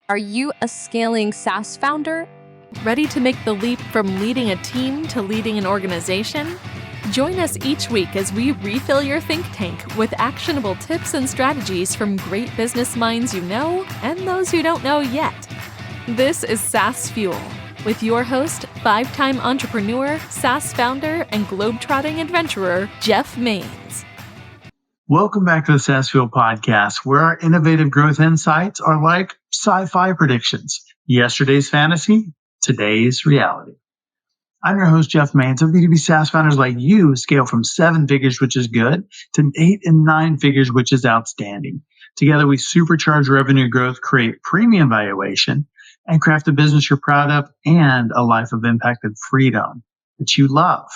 Are you a scaling SaaS founder? Ready to make the leap from leading a team to leading an organization? Join us each week as we refill your think tank with actionable tips and strategies from great business minds you know and those you don't know yet. This is SaaS Fuel with your host, 5-time entrepreneur, SaaS founder, and globetrotting adventurer, Jeff Maines. Welcome back to the SaaS Fuel podcast, where our innovative growth insights are like sci-fi predictions. Yesterday's fantasy, today's reality. I'm your host, Jeff Maines. Of B2B SaaS founders like you scale from 7 figures, which is good, to 8 and 9 figures, which is outstanding. Together, we supercharge revenue growth, create premium valuation, and craft a business you're proud of and a life of impact and freedom that you love.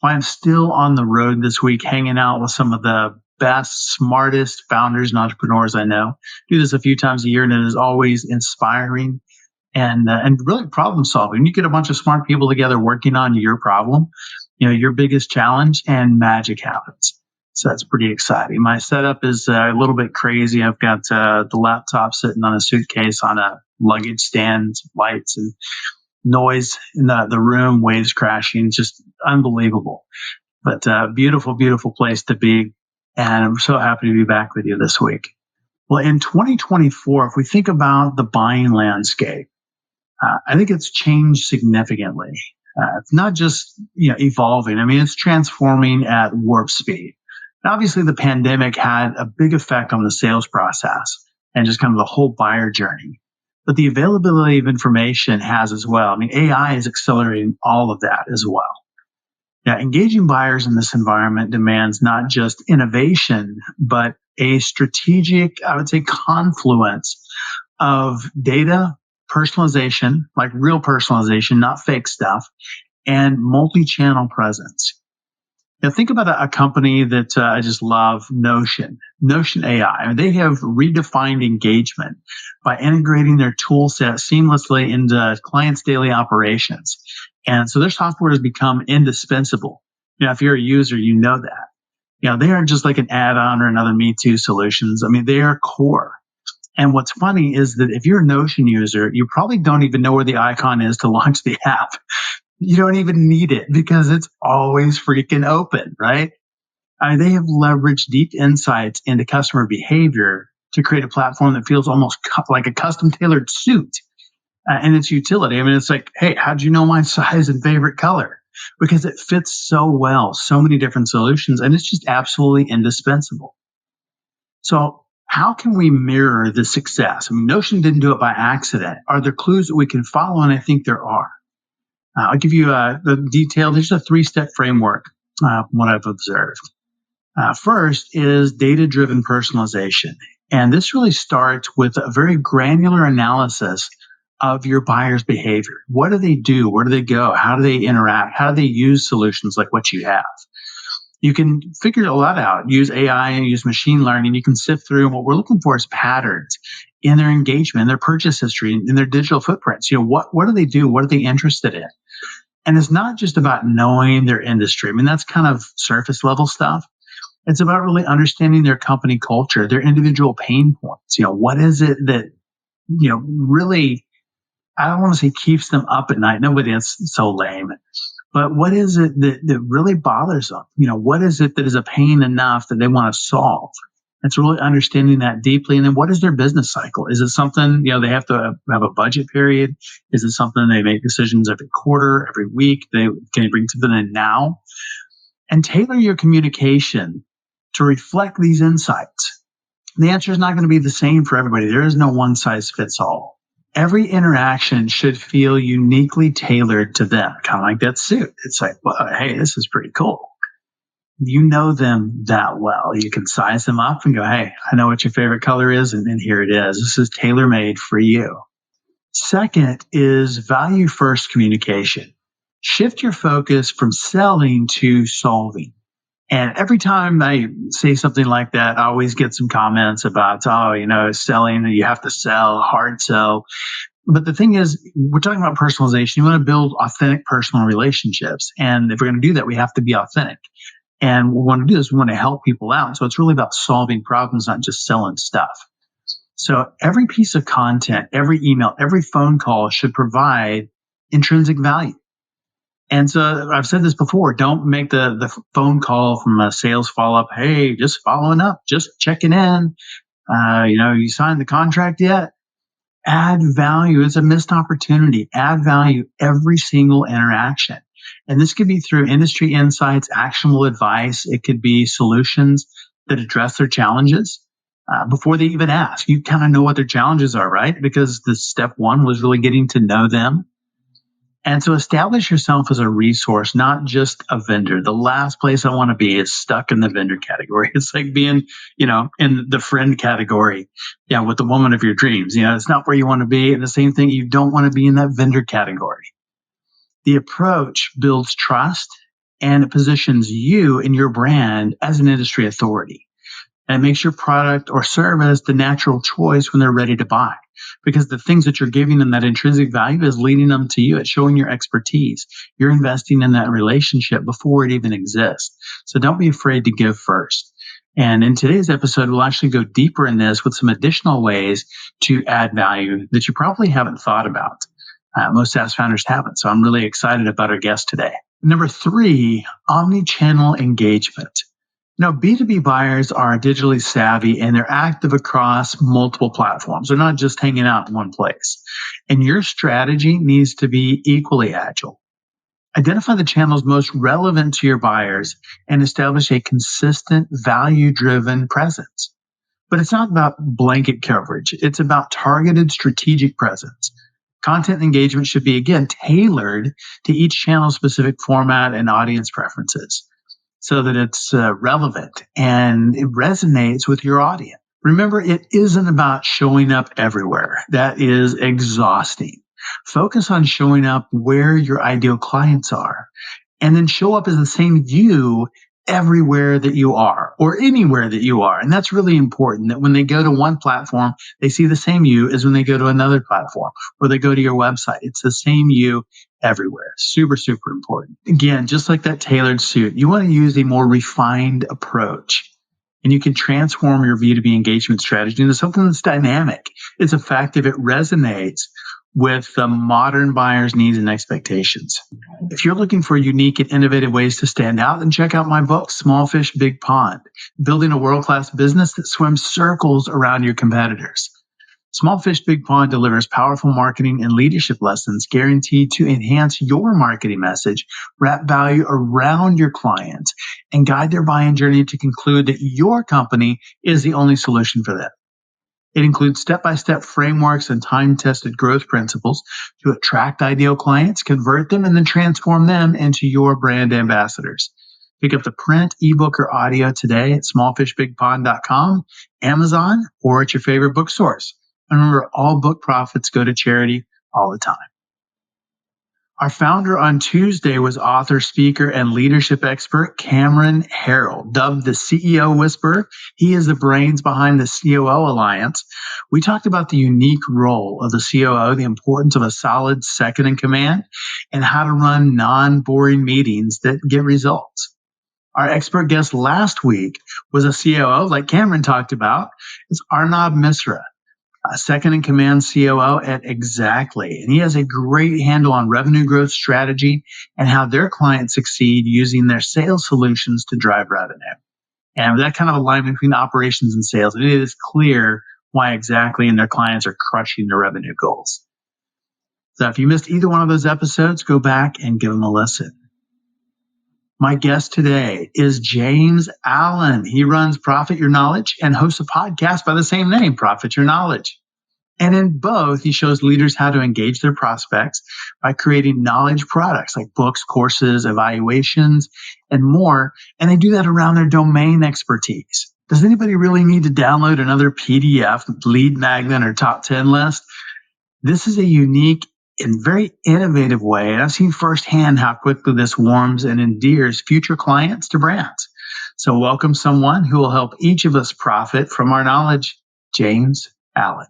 I'm still on the road this week, hanging out with some of the best, smartest founders and entrepreneurs I know. Do this a few times a year, and it is always inspiring and really problem solving. You get a bunch of smart people together working on your problem, your biggest challenge, and magic happens. So that's pretty exciting. My setup is a little bit crazy. I've got the laptop sitting on a suitcase on a luggage stand, lights and noise in the room, waves crashing, just unbelievable. But beautiful, beautiful place to be. And I'm so happy to be back with you this week. Well, in 2024, if we think about the buying landscape, I think it's changed significantly. It's not just evolving. I mean, it's transforming at warp speed. And obviously, the pandemic had a big effect on the sales process and just kind of the whole buyer journey. But the availability of information has as well. I mean, AI is accelerating all of that as well. Now, engaging buyers in this environment demands not just innovation, but a strategic, I would say, confluence of data, personalization, like real personalization, not fake stuff, and multi-channel presence. Now, think about a company that I just love, Notion AI. I mean, they have redefined engagement by integrating their tool set seamlessly into clients' daily operations. And so their software has become indispensable. If you're a user, you know that. They aren't just like an add-on or another Me Too solutions. I mean, they are core. And what's funny is that if you're a Notion user, you probably don't even know where the icon is to launch the app. You don't even need it because it's always freaking open, right? I mean, they have leveraged deep insights into customer behavior to create a platform that feels almost like a custom tailored suit and its utility. I mean, it's like, hey, how'd you know my size and favorite color? Because it fits so well, so many different solutions, and it's just absolutely indispensable. So how can we mirror this success? I mean, Notion didn't do it by accident. Are there clues that we can follow? And I think there are. I'll give you the detail. There's a 3-step framework from what I've observed. First is data-driven personalization. And this really starts with a very granular analysis of your buyer's behavior. What do they do? Where do they go? How do they interact? How do they use solutions like what you have? You can figure a lot out, use AI and use machine learning. You can sift through, and what we're looking for is patterns in their engagement, in their purchase history, in their digital footprints. What do they do? What are they interested in? And it's not just about knowing their industry. I mean, that's kind of surface level stuff. It's about really understanding their company culture, their individual pain points. What is it that, really, I don't want to say keeps them up at night. Nobody is so lame. But what is it that really bothers them? What is it that is a pain enough that they want to solve? It's really understanding that deeply. And then what is their business cycle? Is it something, they have to have a budget period? Is it something they make decisions every quarter, every week? Can you bring something in now? And tailor your communication to reflect these insights. The answer is not going to be the same for everybody. There is no one size fits all. Every interaction should feel uniquely tailored to them, kind of like that suit. It's like, well, hey, this is pretty cool. You know them that well. You can size them up and go, hey, I know what your favorite color is, and here it is. This is tailor-made for you. Second is value-first communication. Shift your focus from selling to solving. And every time I say something like that, I always get some comments about, selling, you have to sell, hard sell. But the thing is, we're talking about personalization. You want to build authentic personal relationships. And if we're going to do that, we have to be authentic. And what we want to do is we want to help people out. So it's really about solving problems, not just selling stuff. So every piece of content, every email, every phone call should provide intrinsic value. And so I've said this before, don't make the phone call from a sales follow-up. Hey, just following up, just checking in. You signed the contract yet? Add value. It's a missed opportunity. Add value every single interaction. And this could be through industry insights, actionable advice. It could be solutions that address their challenges before they even ask. You kind of know what their challenges are, right? Because the step one was really getting to know them. And so establish yourself as a resource, not just a vendor. The last place I want to be is stuck in the vendor category. It's like being, in the friend category, with the woman of your dreams. It's not where you want to be. And the same thing, you don't want to be in that vendor category. The approach builds trust and it positions you and your brand as an industry authority. And it makes your product or service the natural choice when they're ready to buy. Because the things that you're giving them that intrinsic value is leading them to you. It's showing your expertise. You're investing in that relationship before it even exists. So don't be afraid to give first. And in today's episode, we'll actually go deeper in this with some additional ways to add value that you probably haven't thought about. Most SaaS founders haven't. So I'm really excited about our guest today. Number 3, omni-channel engagement. B2B buyers are digitally savvy and they're active across multiple platforms. They're not just hanging out in one place. And your strategy needs to be equally agile. Identify the channels most relevant to your buyers and establish a consistent, value-driven presence. But it's not about blanket coverage. It's about targeted strategic presence. Content engagement should be, again, tailored to each channel's specific format and audience preferences, so that it's relevant and it resonates with your audience. Remember, it isn't about showing up everywhere. That is exhausting. Focus on showing up where your ideal clients are, and then show up as the same you everywhere that you are or anywhere that you are. And that's really important, that when they go to one platform, they see the same you as when they go to another platform or they go to your website. It's the same you everywhere. Super, super important. Again, just like that tailored suit, you want to use a more refined approach. And you can transform your B2B engagement strategy into something that's dynamic. It's effective. It resonates with the modern buyer's needs and expectations. If you're looking for unique and innovative ways to stand out, then check out my book, Small Fish, Big Pond, Building a World-Class Business That Swims Circles Around Your Competitors. Small Fish, Big Pond delivers powerful marketing and leadership lessons guaranteed to enhance your marketing message, wrap value around your clients, and guide their buying journey to conclude that your company is the only solution for them. It includes step-by-step frameworks and time-tested growth principles to attract ideal clients, convert them, and then transform them into your brand ambassadors. Pick up the print, ebook, or audio today at smallfishbigpond.com, Amazon, or at your favorite bookstores. And remember, all book profits go to charity all the time. Our founder on Tuesday was author, speaker, and leadership expert Cameron Harrell, dubbed the CEO Whisperer. He is the brains behind the COO Alliance. We talked about the unique role of the COO, the importance of a solid second in command, and how to run non-boring meetings that get results. Our expert guest last week was a COO, like Cameron talked about. It's Arnab Misra, a second-in-command COO at Exactly. And he has a great handle on revenue growth strategy and how their clients succeed using their sales solutions to drive revenue. And that kind of alignment between operations and sales, it is clear why Exactly and their clients are crushing their revenue goals. So if you missed either one of those episodes, go back and give them a listen. My guest today is James Allen. He runs Profit Your Knowledge and hosts a podcast by the same name, Profit Your Knowledge. And in both, he shows leaders how to engage their prospects by creating knowledge products like books, courses, evaluations, and more. And they do that around their domain expertise. Does anybody really need to download another PDF, lead magnet, or top 10 list? This is a unique and very innovative way. And I've seen firsthand how quickly this warms and endears future clients to brands. So welcome someone who will help each of us profit from our knowledge, James Allen.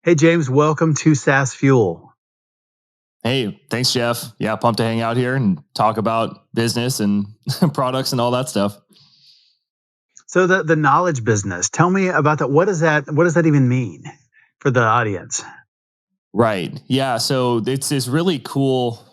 Hey, James, welcome to SaaS Fuel. Hey, thanks, Jeff. Yeah, pumped to hang out here and talk about business and products and all that stuff. So the knowledge business, tell me about that. What does that even mean? for the audience. Right. Yeah. So it's this really cool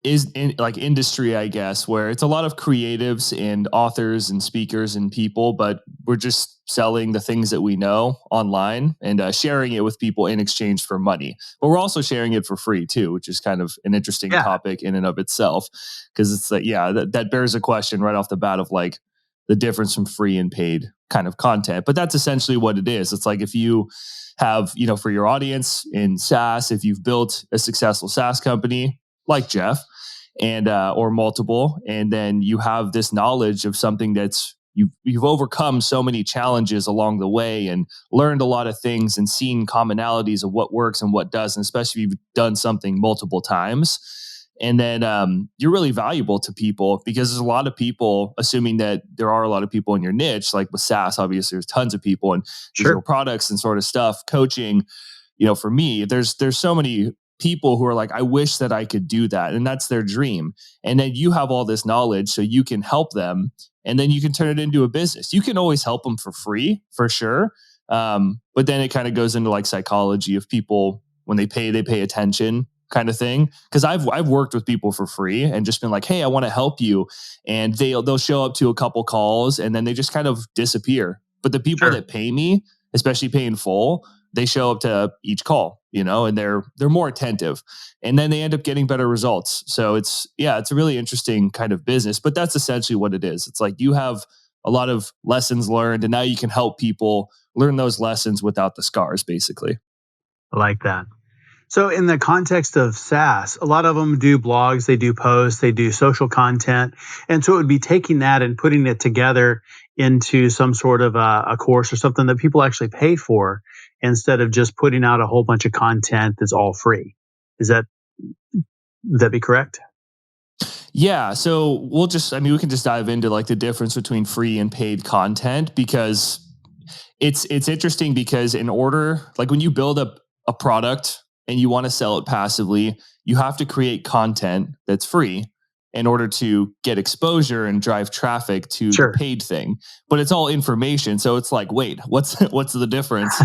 industry, I guess, where it's a lot of creatives and authors and speakers and people, but we're just selling the things that we know online and sharing it with people in exchange for money. But we're also sharing it for free too, which is kind of an interesting topic in and of itself, because it's like, that bears a question right off the bat of like the difference from free and paid kind of content. But that's essentially what it is. It's like if you have, for your audience in SaaS, if you've built a successful SaaS company like Jeff, and or multiple, and then you have this knowledge of something that's you've overcome so many challenges along the way and learned a lot of things and seen commonalities of what works and what doesn't, especially if you've done something multiple times. And then you're really valuable to people, because there's a lot of people, assuming that there are a lot of people in your niche, like with SaaS, obviously there's tons of people and digital products and sort of stuff, coaching. For me, there's so many people who are like, I wish that I could do that. And that's their dream. And then you have all this knowledge so you can help them, and then you can turn it into a business. You can always help them for free, for sure. But then it kind of goes into like psychology of people, when they pay attention kind of thing. Cause I've worked with people for free and just been like, hey, I want to help you. And they'll show up to a couple calls and then they just kind of disappear. But the people that pay me, especially pay in full, they show up to each call, and they're more attentive, and then they end up getting better results. So it's a really interesting kind of business, but that's essentially what it is. It's like you have a lot of lessons learned, and now you can help people learn those lessons without the scars, basically. I like that. So in the context of SaaS, a lot of them do blogs, they do posts, they do social content. And so it would be taking that and putting it together into some sort of a course or something that people actually pay for, instead of just putting out a whole bunch of content that's all free. Would that be correct? Yeah. So we can just dive into like the difference between free and paid content, because it's interesting, because in order, like when you build up a product and you want to sell it passively, you have to create content that's free in order to get exposure and drive traffic to the paid thing. But it's all information. So it's like, wait, what's the difference?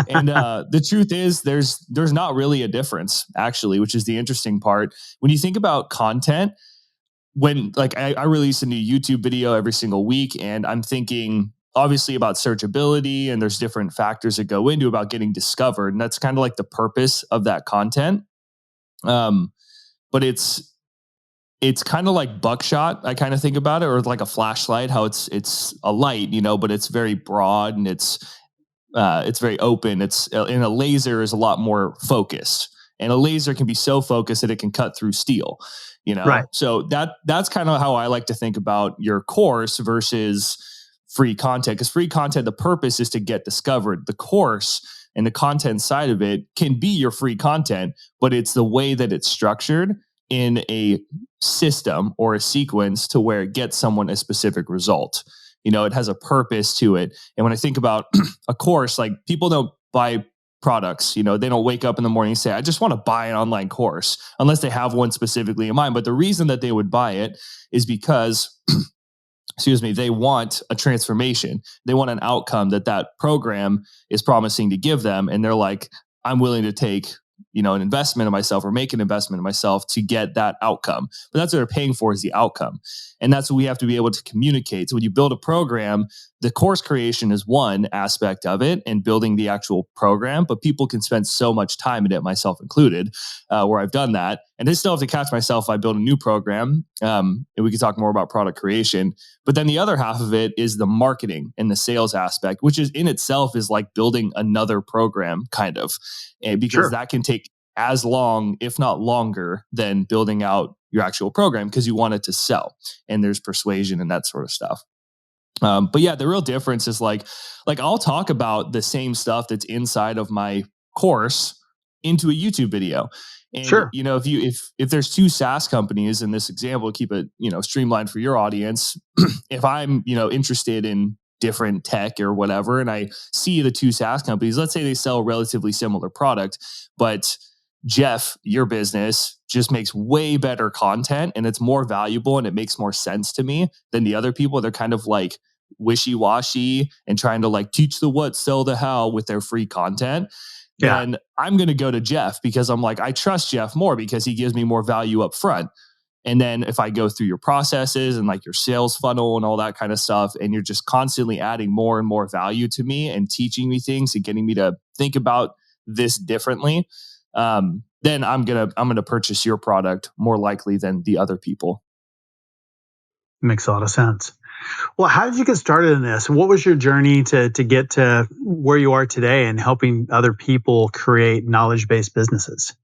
And the truth is there's not really a difference, actually, which is the interesting part. When you think about content, when like I release a new YouTube video every single week, and I'm thinking obviously about searchability, and there's different factors that go into about getting discovered. And that's kind of like the purpose of that content. But it's kind of like buckshot. I kind of think about it, or like a flashlight, how it's a light, but it's very broad and it's very open. And a laser is a lot more focused, and a laser can be so focused that it can cut through steel, Right. So that's kind of how I like to think about your course versus free content, because free content, the purpose is to get discovered. The course and the content side of it can be your free content, but it's the way that it's structured in a system or a sequence to where it gets someone a specific result. It has a purpose to it. And when I think about a course, like people don't buy products, they don't wake up in the morning and say, I just want to buy an online course, unless they have one specifically in mind. But the reason that they would buy it is because they want a transformation. They want an outcome that program is promising to give them. And they're like, I'm willing to take, an investment in myself, or make an investment in myself to get that outcome. But that's what they're paying for, is the outcome. And that's what we have to be able to communicate. So when you build a program, the course creation is one aspect of it, and building the actual program. But people can spend so much time in it, myself included, where I've done that. And I still have to catch myself if I build a new program. And we can talk more about product creation. But then the other half of it is the marketing and the sales aspect, which is in itself is like building another program, kind of, because that can take as long, if not longer, than building out your actual program, because you want it to sell, and there's persuasion and that sort of stuff. But yeah, the real difference is like I'll talk about the same stuff that's inside of my course into a YouTube video. And if there's two SaaS companies in this example, keep it, streamlined for your audience. If I'm, interested in different tech or whatever, and I see the two SaaS companies, let's say they sell a relatively similar product, but Jeff, your business just makes way better content, and it's more valuable, and it makes more sense to me than the other people. They're kind of like wishy-washy and trying to like teach the what, sell the how with their free content. Yeah. then I'm going to go to Jeff because I'm like, I trust Jeff more because he gives me more value up front. And then if I go through your processes and like your sales funnel and all that kind of stuff, and you're just constantly adding more and more value to me and teaching me things and getting me to think about this differently, then I'm gonna purchase your product more likely than the other people. Makes a lot of sense. Well, how did you get started in this? What was your journey to get to where you are today and helping other people create knowledge-based businesses?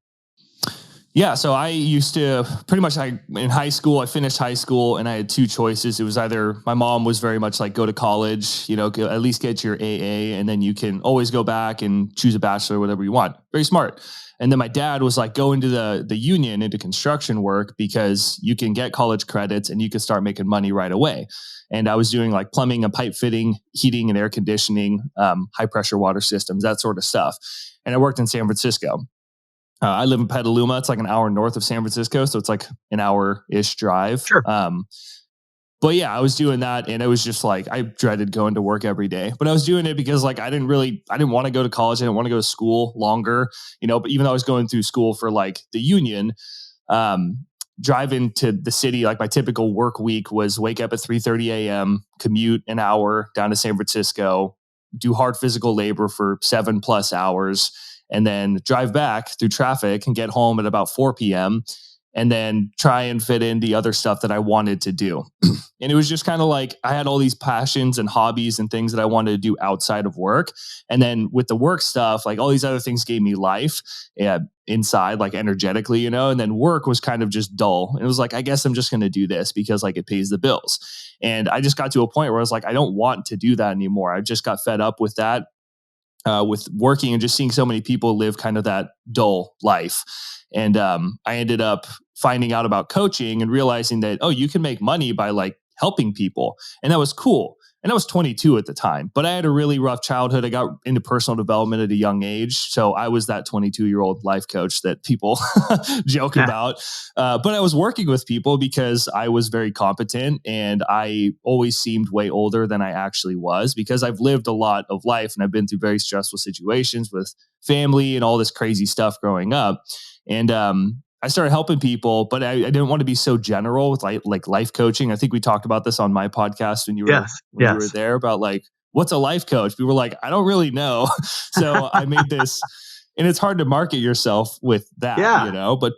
Yeah, so I used to pretty much in high school, I finished high school and I had two choices. It was either my mom was very much like go to college, at least get your AA and then you can always go back and choose a bachelor, whatever you want. Very smart. And then my dad was like, go into the union, into construction work because you can get college credits and you can start making money right away. And I was doing like plumbing and pipe fitting, heating and air conditioning, high pressure water systems, that sort of stuff. And I worked in San Francisco. I live in Petaluma. It's like an hour north of San Francisco. So it's like an hour-ish drive. Sure. But yeah, I was doing that and it was just like, I dreaded going to work every day, but I was doing it because like, I didn't want to go to college. I didn't want to go to school longer, but even though I was going through school for like the union, driving to the city, like my typical work week was wake up at 3:30 a.m., commute an hour down to San Francisco, do hard physical labor for 7+ hours, and then drive back through traffic and get home at about 4 p.m. and then try and fit in the other stuff that I wanted to do. And it was just kind of like, I had all these passions and hobbies and things that I wanted to do outside of work. And then with the work stuff, like all these other things gave me life inside, like energetically, and then work was kind of just dull. And it was like, I guess I'm just going to do this because like it pays the bills. And I just got to a point where I was like, I don't want to do that anymore. I just got fed up with that. With working and just seeing so many people live kind of that dull life. And I ended up finding out about coaching and realizing that, you can make money by like helping people. And that was cool. And I was 22 at the time, but I had a really rough childhood. I got into personal development at a young age. So I was that 22-year-old life coach that people joke about. But I was working with people because I was very competent and I always seemed way older than I actually was because I've lived a lot of life and I've been through very stressful situations with family and all this crazy stuff growing up. And I started helping people, but I didn't want to be so general with like life coaching. I think we talked about this on my podcast when you were you were there about like, what's a life coach? People were like, I don't really know. So I made this, and it's hard to market yourself with that, but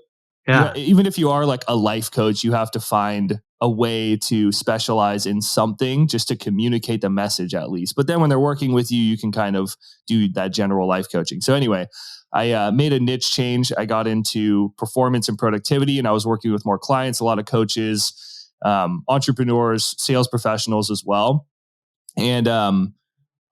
even if you are like a life coach, you have to find a way to specialize in something just to communicate the message at least. But then when they're working with you, you can kind of do that general life coaching. So anyway, I made a niche change. I got into performance and productivity, and I was working with more clients, a lot of coaches, entrepreneurs, sales professionals as well. And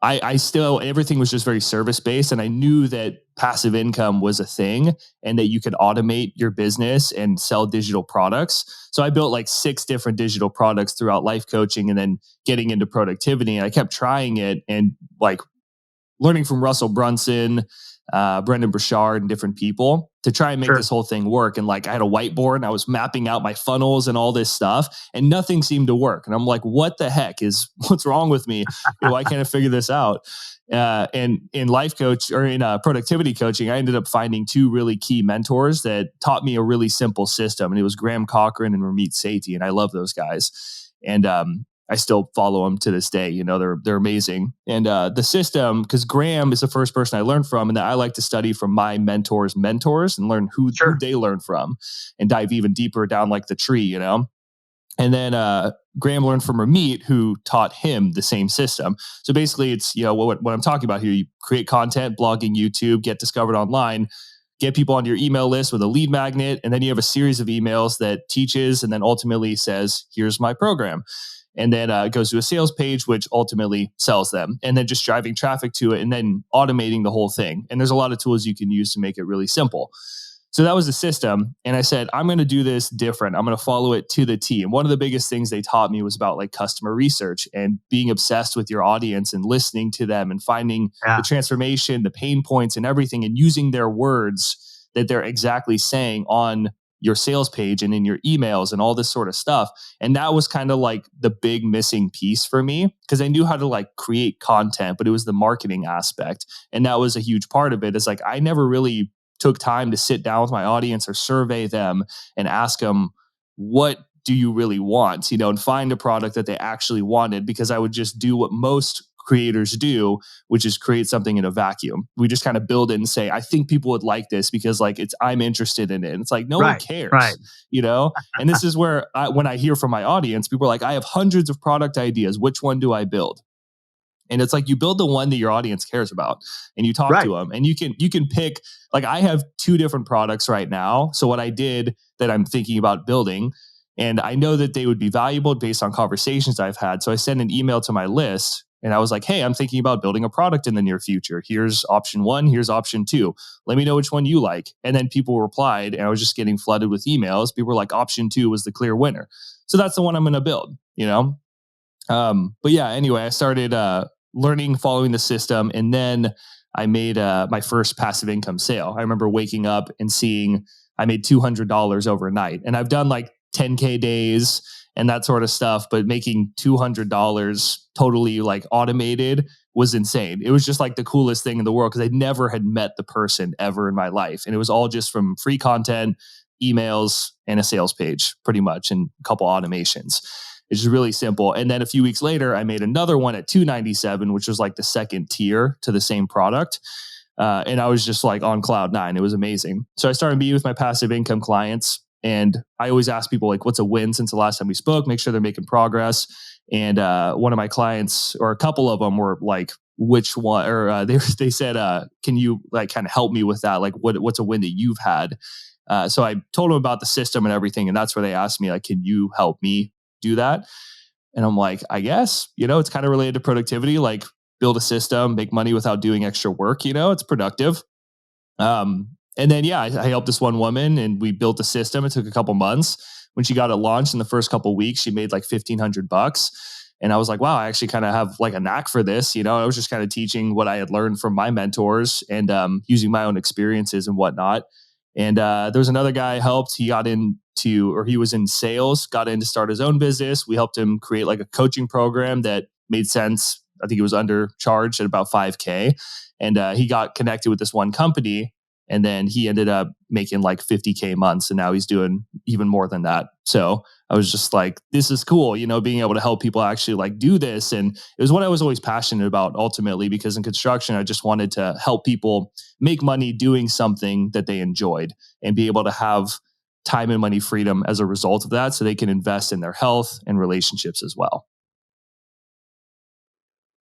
I still, everything was just very service based. And I knew that passive income was a thing and that you could automate your business and sell digital products. So I built like 6 different digital products throughout life coaching and then getting into productivity. And I kept trying it and like learning from Russell Brunson, Brendan Burchard and different people to try and make this whole thing work. And like I had a whiteboard and I was mapping out my funnels and all this stuff and nothing seemed to work. And I'm like, what's wrong with me? Why can't I figure this out? And in life coach or in productivity coaching, I ended up finding 2 really key mentors that taught me a really simple system. And it was Graham Cochran and Ramit Sethi. And I love those guys. And I still follow them to this day. They're amazing. And the system, because Graham is the first person I learned from, and that I like to study from my mentors' mentors and learn who they learn from and dive even deeper down like the tree, And then Graham learned from Ramit, who taught him the same system. So basically it's, what I'm talking about here. You create content, blogging, YouTube, get discovered online, get people on your email list with a lead magnet. And then you have a series of emails that teaches and then ultimately says, here's my program. And then it goes to a sales page, which ultimately sells them. And then just driving traffic to it and then automating the whole thing. And there's a lot of tools you can use to make it really simple. So that was the system. And I said, I'm going to do this different. I'm going to follow it to the T. And one of the biggest things they taught me was about like customer research and being obsessed with your audience and listening to them and finding the transformation, the pain points and everything and using their words that they're exactly saying on your sales page and in your emails and all this sort of stuff. And that was kind of like the big missing piece for me, because I knew how to like create content, but it was the marketing aspect. And that was a huge part of it. It's like I never really took time to sit down with my audience or survey them and ask them, what do you really want? And find a product that they actually wanted, because I would just do what most creators do, which is create something in a vacuum. We just kind of build it and say, I think people would like this because like I'm interested in it. And it's like, no one cares, Right. And this is where when I hear from my audience, people are like, I have hundreds of product ideas. Which one do I build? And it's like you build the one that your audience cares about, and you talk to them, and you can pick. Like I have 2 different products right now. So what I did that I'm thinking about building, and I know that they would be valuable based on conversations I've had. So I sent an email to my list, and I was like, hey, I'm thinking about building a product in the near future. Here's option 1. Here's option 2. Let me know which one you like. And then people replied, and I was just getting flooded with emails. People were like, option 2 was the clear winner. So that's the one I'm going to build, But yeah, anyway, I started learning, following the system. And then I made my first passive income sale. I remember waking up and seeing I made $200 overnight. And I've done like 10K days and that sort of stuff, but making $200 totally like automated was insane. It was just like the coolest thing in the world, because I never had met the person ever in my life. And it was all just from free content, emails, and a sales page pretty much, and a couple automations. It's just really simple. And then a few weeks later, I made another one at $297, which was like the second tier to the same product. And I was just like on cloud 9. It was amazing. So I started meeting with my passive income clients. And I always ask people like, what's a win since the last time we spoke? Make sure they're making progress. And one of my clients, or a couple of them, were like, which one? Or they said, can you like kind of help me with that? Like, what's a win that you've had? So I told them about the system and everything. And that's where they asked me, like, can you help me do that? And I'm like, I guess, it's kind of related to productivity, like build a system, make money without doing extra work, it's productive. And then, I helped this one woman, and we built the system. It took a couple months. When she got it launched in the first couple of weeks, she made like $1,500. And I was like, wow, I actually kind of have like a knack for this. I was just kind of teaching what I had learned from my mentors, and using my own experiences and whatnot. And there was another guy I helped. He was in sales, got in to start his own business. We helped him create like a coaching program that made sense. I think it was undercharged at about $5K. And he got connected with this one company. And then he ended up making like 50K months, and now he's doing even more than that. So I was just like, this is cool, being able to help people actually like do this. And it was what I was always passionate about ultimately, because in construction, I just wanted to help people make money doing something that they enjoyed, and be able to have time and money freedom as a result of that, so they can invest in their health and relationships as well.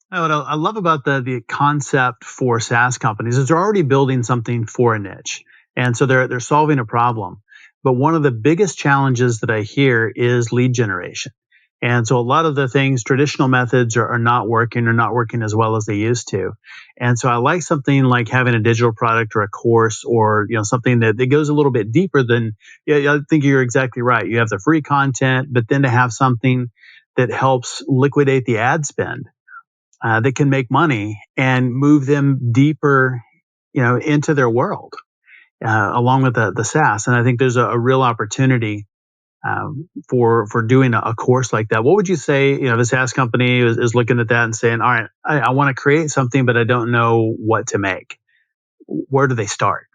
What I love about the concept for SaaS companies is they're already building something for a niche. And so they're solving a problem. But one of the biggest challenges that I hear is lead generation. And so a lot of the things, traditional methods are not working, or not working as well as they used to. And so I like something like having a digital product or a course, or something that goes a little bit deeper than, I think you're exactly right. You have the free content, but then to have something that helps liquidate the ad spend, that can make money and move them deeper, into their world, along with the SaaS. And I think there's a real opportunity for doing a course like that. What would you say, the SaaS company is looking at that and saying, all right, I want to create something, but I don't know what to make. Where do they start?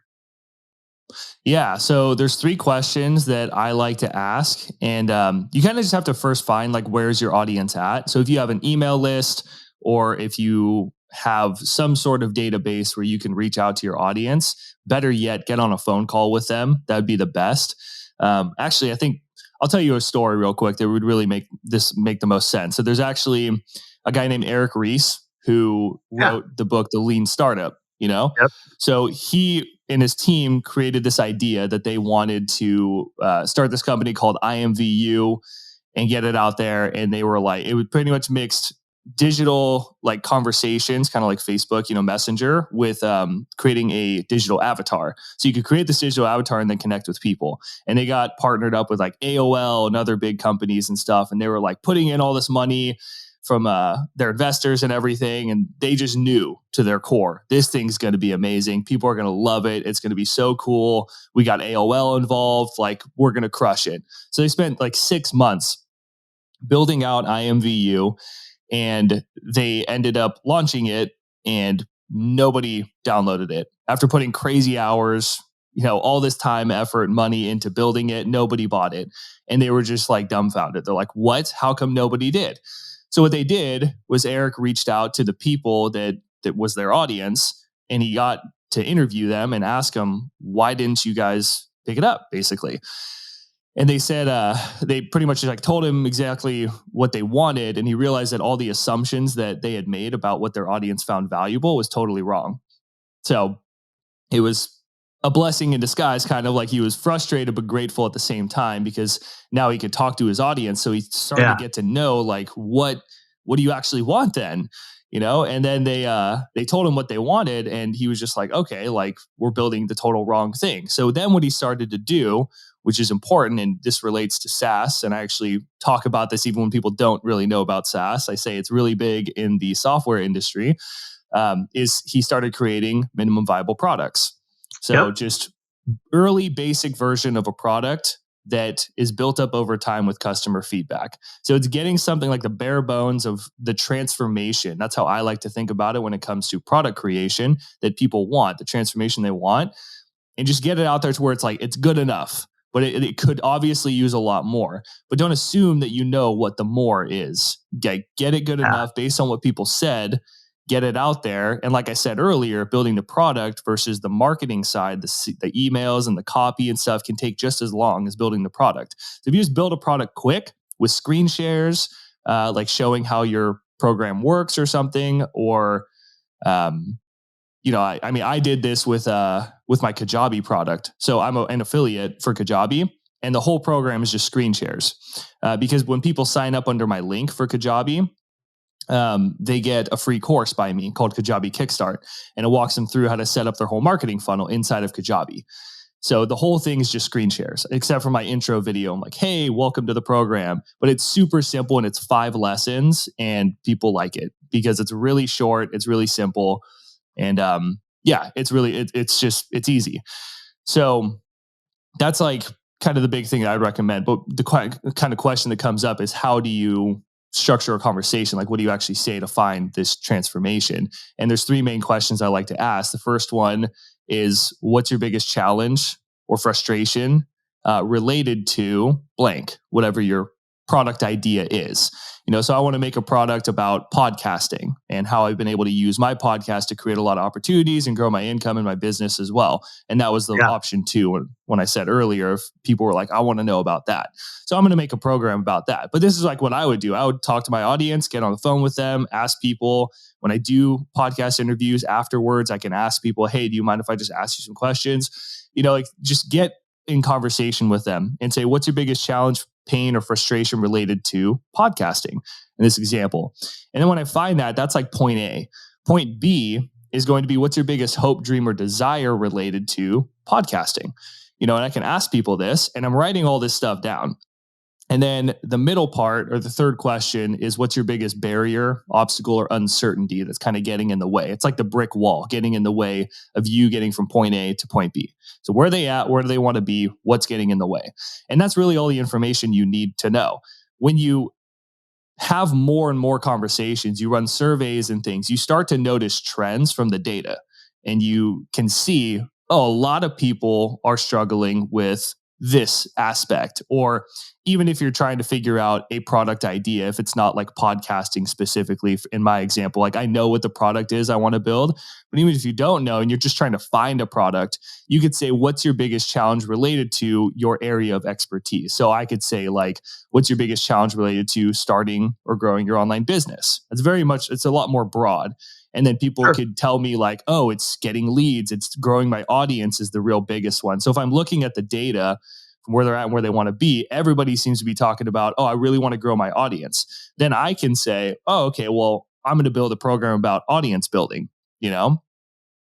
Yeah. So there's 3 questions that I like to ask. And you kind of just have to first find like, where's your audience at? So if you have an email list, or if you have some sort of database where you can reach out to your audience, better yet, get on a phone call with them. That would be the best. Actually, I think I'll tell you a story real quick that would really make the most sense. So there's actually a guy named Eric Ries who wrote the book, The Lean Startup, Yep. So he and his team created this idea that they wanted to start this company called IMVU and get it out there. And they were like, it was pretty much mixed digital like conversations, kind of like Facebook, Messenger, with creating a digital avatar. So you could create this digital avatar and then connect with people. And they got partnered up with like AOL and other big companies and stuff. And they were like putting in all this money. from their investors and everything. And they just knew to their core, this thing's going to be amazing. People are going to love it. It's going to be so cool. We got AOL involved. Like, we're going to crush it. So they spent like 6 months building out IMVU, and they ended up launching it, and nobody downloaded it. After putting crazy hours, all this time, effort, money into building it, nobody bought it. And they were just like dumbfounded. They're like, what? How come nobody did? So what they did was Eric reached out to the people that was their audience, and he got to interview them and ask them, why didn't you guys pick it up, basically? And they said, they pretty much like told him exactly what they wanted. And he realized that all the assumptions that they had made about what their audience found valuable was totally wrong. So it was a blessing in disguise, kind of like he was frustrated but grateful at the same time, because now he could talk to his audience. So he started to get to know, like, what do you actually want then? And then they told him what they wanted, and he was just like, okay, like, we're building the total wrong thing. So then what he started to do, which is important, and this relates to SaaS, and I actually talk about this even when people don't really know about SaaS. I say it's really big in the software industry, is he started creating minimum viable products. So just early basic version of a product that is built up over time with customer feedback. So it's getting something like the bare bones of the transformation. That's how I like to think about it when it comes to product creation, that people want, the transformation they want, and just get it out there to where it's like, it's good enough. But it could obviously use a lot more. But don't assume that you know what the more is. Get it good enough based on what people said. Get it out there. And like I said earlier, building the product versus the marketing side, the emails and the copy and stuff can take just as long as building the product. So if you just build a product quick with screen shares, like showing how your program works or something, or I did this with my Kajabi product. So I'm an affiliate for Kajabi, and the whole program is just screen shares. Because when people sign up under my link for Kajabi, they get a free course by me called Kajabi Kickstart, and it walks them through how to set up their whole marketing funnel inside of Kajabi. So the whole thing is just screen shares, except for my intro video. I'm like, hey, welcome to the program. But it's super simple, and it's 5 lessons, and people like it because it's really short, it's really simple. And it's easy. So that's like kind of the big thing that I'd recommend. But the kind of question that comes up is, how do you structure a conversation? Like, what do you actually say to find this transformation? And there's 3 main questions I like to ask. The first one is, what's your biggest challenge or frustration related to blank, whatever your product idea is? So I want to make a product about podcasting and how I've been able to use my podcast to create a lot of opportunities and grow my income in my business as well. And that was the option 2 when I said earlier, if people were like, I want to know about that. So I'm going to make a program about that. But this is like what I would do. I would talk to my audience, get on the phone with them, ask people. When I do podcast interviews afterwards, I can ask people, hey, do you mind if I just ask you some questions? Just get in conversation with them and say, what's your biggest challenge, pain, or frustration related to podcasting in this example? And then when I find that, that's like point A. Point B is going to be, what's your biggest hope, dream, or desire related to podcasting? And I can ask people this, and I'm writing all this stuff down. And then the middle part, or the third question, is, what's your biggest barrier, obstacle, or uncertainty that's kind of getting in the way? It's like the brick wall getting in the way of you getting from point A to point B. So where are they at? Where do they want to be? What's getting in the way? And that's really all the information you need to know. When you have more and more conversations, you run surveys and things, you start to notice trends from the data, and you can see, a lot of people are struggling with this aspect. Or even if you're trying to figure out a product idea, if it's not like podcasting specifically, in my example, like I know what the product is I want to build, but even if you don't know and you're just trying to find a product, you could say, what's your biggest challenge related to your area of expertise? So I could say, like, what's your biggest challenge related to starting or growing your online business? It's a lot more broad. And then people could tell me like, oh, it's getting leads, it's growing my audience is the real biggest one. So if I'm looking at the data from where they're at and where they want to be, everybody seems to be talking about, oh, I really want to grow my audience. Then I can say, oh, okay, well, I'm going to build a program about audience building,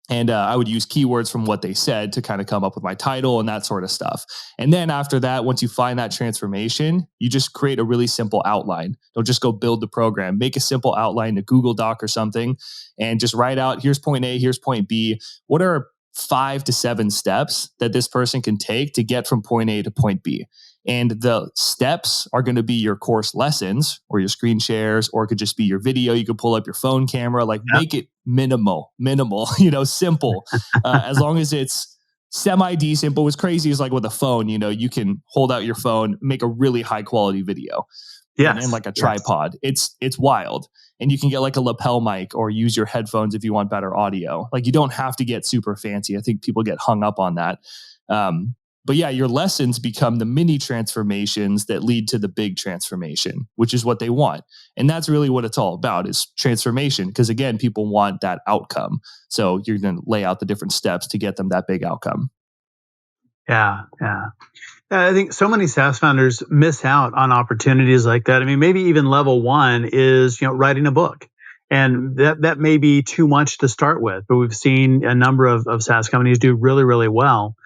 And I would use keywords from what they said to kind of come up with my title and that sort of stuff. And then after that, once you find that transformation, you just create a really simple outline. Don't just go build the program. Make a simple outline, a Google Doc or something, and just write out, here's point A, here's point B. What are 5 to 7 steps that this person can take to get from point A to point B? And the steps are going to be your course lessons or your screen shares, or it could just be your video. You could pull up your phone camera, like make it minimal, simple. As long as it's semi-decent, but what's crazy is like with a phone, you can hold out your phone, make a really high quality video. Yes. And like a tripod. It's wild. And you can get like a lapel mic or use your headphones if you want better audio. Like you don't have to get super fancy. I think people get hung up on that. But yeah, your lessons become the mini transformations that lead to the big transformation, which is what they want. And that's really what it's all about, is transformation. Because again, people want that outcome. So you're going to lay out the different steps to get them that big outcome. Yeah. I think so many SaaS founders miss out on opportunities like that. I mean, maybe even level one is, writing a book. And that may be too much to start with, but we've seen a number of SaaS companies do really, really well.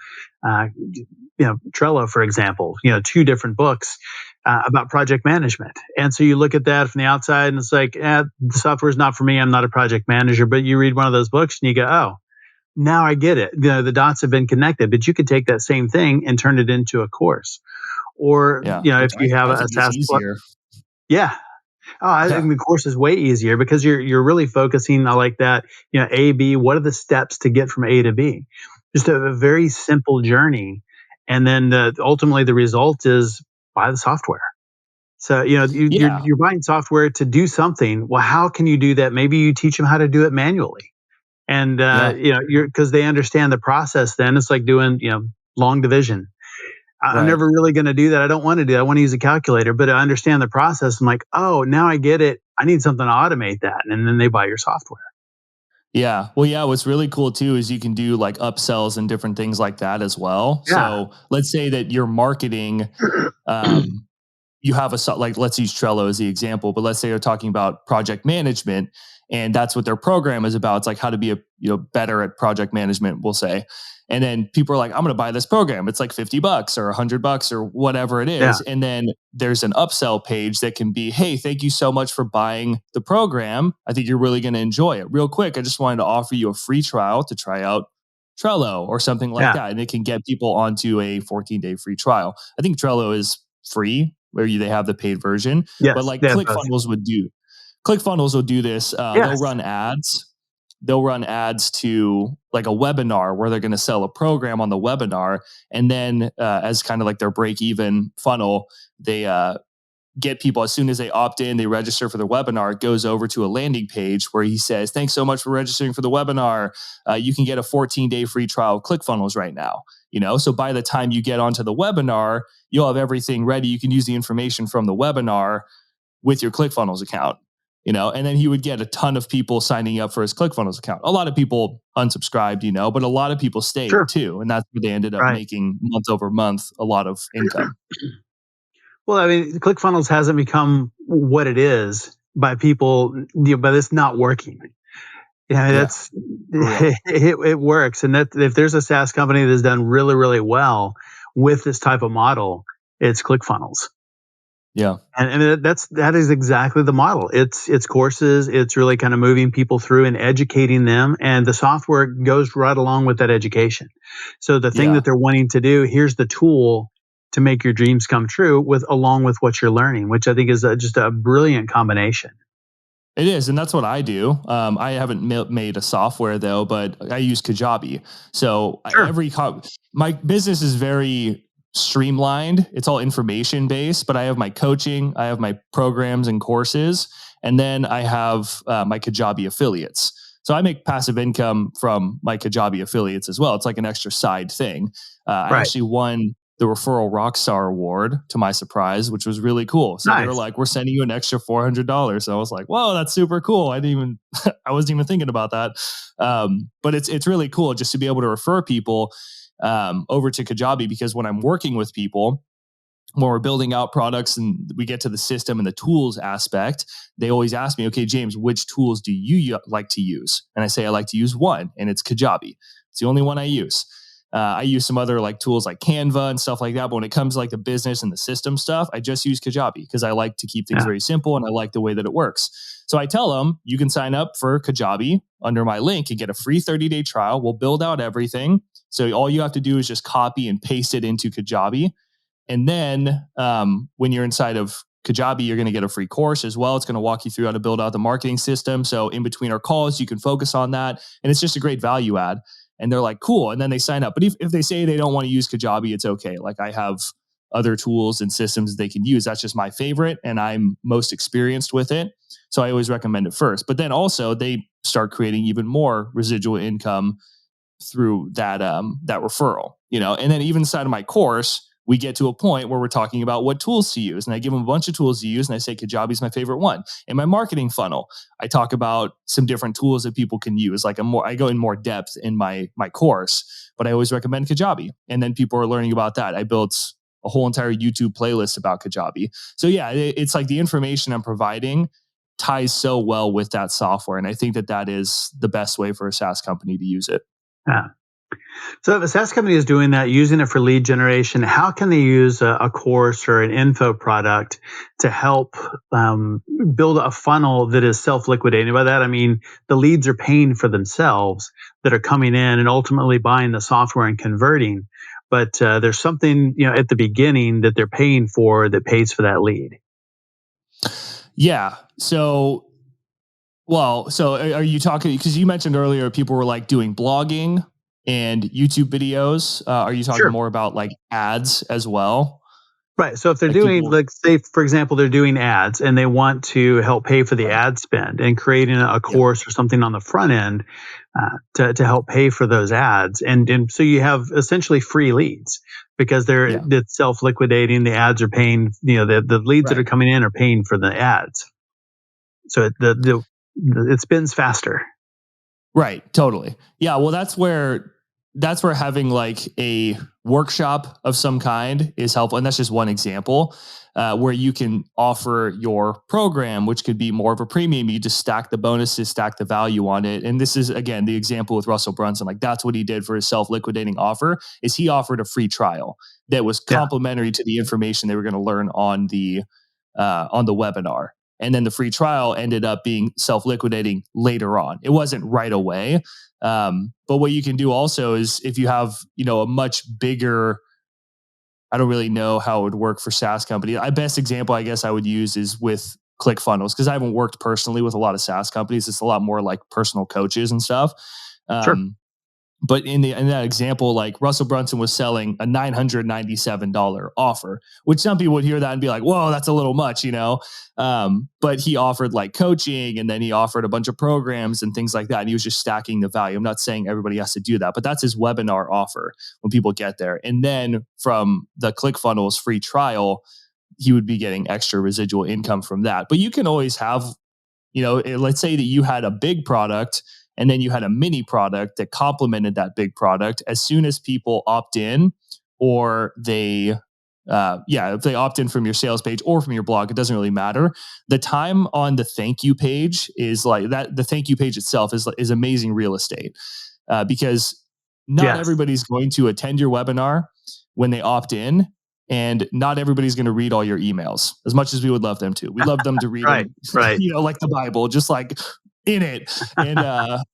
Trello, for example, 2 different books about project management. And so you look at that from the outside and it's like, the software is not for me. I'm not a project manager. But you read one of those books and you go, oh, now I get it. The dots have been connected, but you could take that same thing and turn it into a course. Or, if you have a SaaS, yeah. Oh, I think the course is way easier because you're really focusing on like that, A, B, what are the steps to get from A to B? Just a very simple journey. And then ultimately the result is buy the software. So, you're buying software to do something. Well, how can you do that? Maybe you teach them how to do it manually. And, because they understand the process then. It's like doing, long division. I'm never really going to do that. I don't want to do that. I want to use a calculator, but I understand the process. I'm like, oh, now I get it. I need something to automate that. And then they buy your software. Yeah. Well, yeah. What's really cool too is you can do like upsells and different things like that as well. Yeah. So let's say that you're marketing, you have let's use Trello as the example, but let's say you're talking about project management and that's what their program is about. It's like how to be better at project management, we'll say. And then people are like, I'm going to buy this program. It's like $50 or $100 or whatever it is. Yeah. And then there's an upsell page that can be, hey, thank you so much for buying the program. I think you're really going to enjoy it. Real quick, I just wanted to offer you a free trial to try out Trello or something like that. And it can get people onto a 14-day free trial. I think Trello is free where they have the paid version. Yes, but like ClickFunnels would do. ClickFunnels will do this. They'll run ads. They'll run ads to like a webinar where they're going to sell a program on the webinar. And then as kind of like their break-even funnel, they get people as soon as they opt in, they register for the webinar, it goes over to a landing page where he says, thanks so much for registering for the webinar. You can get a 14-day free trial of ClickFunnels right now. So by the time you get onto the webinar, you'll have everything ready. You can use the information from the webinar with your ClickFunnels account. And then he would get a ton of people signing up for his ClickFunnels account. A lot of people unsubscribed, but a lot of people stayed too. And that's where they ended up making month over month, a lot of income. Well, I mean, ClickFunnels hasn't become what it is by people, but it's not working. It works. And that if there's a SaaS company that's done really, really well with this type of model, it's ClickFunnels. Yeah. And that is exactly the model. It's courses. It's really kind of moving people through and educating them. And the software goes right along with that education. So the thing that they're wanting to do, here's the tool to make your dreams come true along with what you're learning, which I think is just a brilliant combination. It is. And that's what I do. I haven't made a software though, but I use Kajabi. So my business is very streamlined. It's all information based, but I have my coaching, I have my programs and courses, and then I have my Kajabi affiliates. So I make passive income from my Kajabi affiliates as well. It's like an extra side thing. I actually won the Referral Rockstar Award to my surprise, which was really cool. So they were like, we're sending you an extra $400. So I was like, whoa, that's super cool. I wasn't even thinking about that. But it's really cool just to be able to refer people over to Kajabi, because when I'm working with people, when we're building out products and we get to the system and the tools aspect, they always ask me, okay, James, which tools do you like to use? And I say, I like to use one, and it's Kajabi. It's the only one I use. I use some other like tools like Canva and stuff like that. But when it comes to like the business and the system stuff, I just use Kajabi because I like to keep things very simple and I like the way that it works. So I tell them, you can sign up for Kajabi under my link and get a free 30-day trial. We'll build out everything. So all you have to do is just copy and paste it into Kajabi. And then when you're inside of Kajabi, you're going to get a free course as well. It's going to walk you through how to build out the marketing system. So in between our calls, you can focus on that. And it's just a great value add. And they're like, cool. And then they sign up. But if they say they don't want to use Kajabi, it's okay. Like I have other tools and systems they can use. That's just my favorite. And I'm most experienced with it. So I always recommend it first. But then also they start creating even more residual income through that referral, and then even inside of my course, we get to a point where we're talking about what tools to use. And I give them a bunch of tools to use. And I say, Kajabi is my favorite one. In my marketing funnel, I talk about some different tools that people can use. Like I go in more depth in my course, but I always recommend Kajabi. And then people are learning about that. I built a whole entire YouTube playlist about Kajabi. So yeah, it's like the information I'm providing ties so well with that software. And I think that is the best way for a SaaS company to use it. Yeah. So if a SaaS company is doing that, using it for lead generation, how can they use a course or an info product to help build a funnel that is self-liquidating? By that, I mean, the leads are paying for themselves that are coming in and ultimately buying the software and converting. But there's something, at the beginning that they're paying for that pays for that lead. Yeah. So are you talking, because you mentioned earlier people were like doing blogging and YouTube videos. Are you talking more about like ads as well? Right. So if they're doing, say, for example, they're doing ads and they want to help pay for the ad spend and creating a course or something on the front end to help pay for those ads. And so you have essentially free leads because it's self-liquidating. The ads are paying, the leads that are coming in are paying for the ads. So it spins faster. Right. Totally. Yeah. Well, that's where having like a workshop of some kind is helpful. And that's just one example where you can offer your program, which could be more of a premium. You just stack the bonuses, stack the value on it. And this is, again, the example with Russell Brunson. Like that's what he did for his self-liquidating offer is he offered a free trial that was complimentary to the information they were going to learn on the webinar. And then the free trial ended up being self-liquidating later on. It wasn't right away. But what you can do also is if you have, a much bigger, I don't really know how it would work for SaaS companies. My best example, I guess I would use is with ClickFunnels, because I haven't worked personally with a lot of SaaS companies. It's a lot more like personal coaches and stuff. But in that example, like Russell Brunson was selling a $997 offer, which some people would hear that and be like, whoa, that's a little much, but he offered like coaching and then he offered a bunch of programs and things like that. And he was just stacking the value. I'm not saying everybody has to do that, but that's his webinar offer when people get there. And then from the ClickFunnels free trial, he would be getting extra residual income from that. But you can always have, let's say that you had a big product and then you had a mini product that complemented that big product. As soon as people opt in or if they opt in from your sales page or from your blog, it doesn't really matter. The time on the thank you page is like that. The thank you page itself is amazing real estate because not everybody's going to attend your webinar when they opt in. And not everybody's going to read all your emails as much as we would love them to. We'd love them to read them, like the Bible, just like in it. And not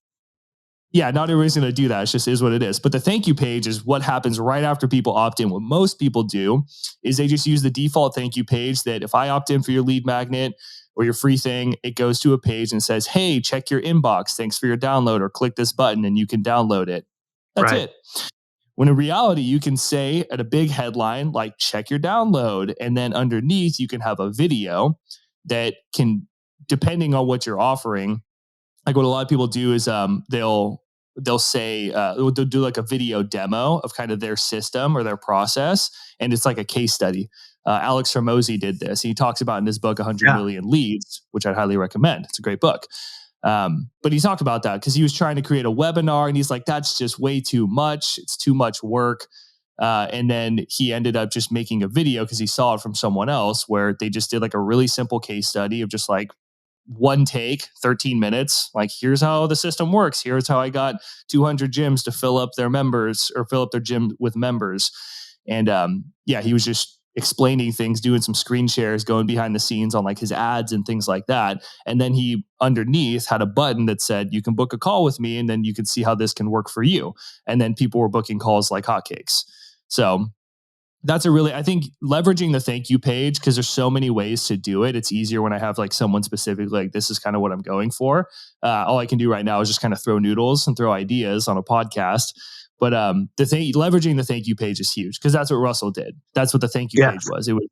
everybody's going to do that. It just is what it is. But the thank you page is what happens right after people opt in. What most people do is they just use the default thank you page that if I opt in for your lead magnet or your free thing, it goes to a page and says, hey, check your inbox. Thanks for your download, or click this button and you can download it. That's it. When in reality, you can say at a big headline, like check your download. And then underneath, you can have a video that can, depending on what you're offering, like what a lot of people do is they'll say, they'll do like a video demo of kind of their system or their process. And it's like a case study. Alex Hormozi did this. He talks about in his book, 100 Million Leads, which I'd highly recommend. It's a great book. But he talked about that because he was trying to create a webinar and he's like, that's just way too much. It's too much work. And then he ended up just making a video because he saw it from someone else where they just did like a really simple case study of just like one take, 13 minutes. Like, here's how the system works. Here's how I got 200 gyms to fill up their members or fill up their gym with members. And he was just explaining things, doing some screen shares, going behind the scenes on like his ads and things like that. And then he underneath had a button that said, you can book a call with me and then you can see how this can work for you. And then people were booking calls like hotcakes. So that's I think leveraging the thank you page, because there's so many ways to do it. It's easier when I have like someone specific, like this is kind of what I'm going for. All I can do right now is just kind of throw noodles and throw ideas on a podcast. But leveraging the thank you page is huge because that's what Russell did. That's what the thank you page was. It would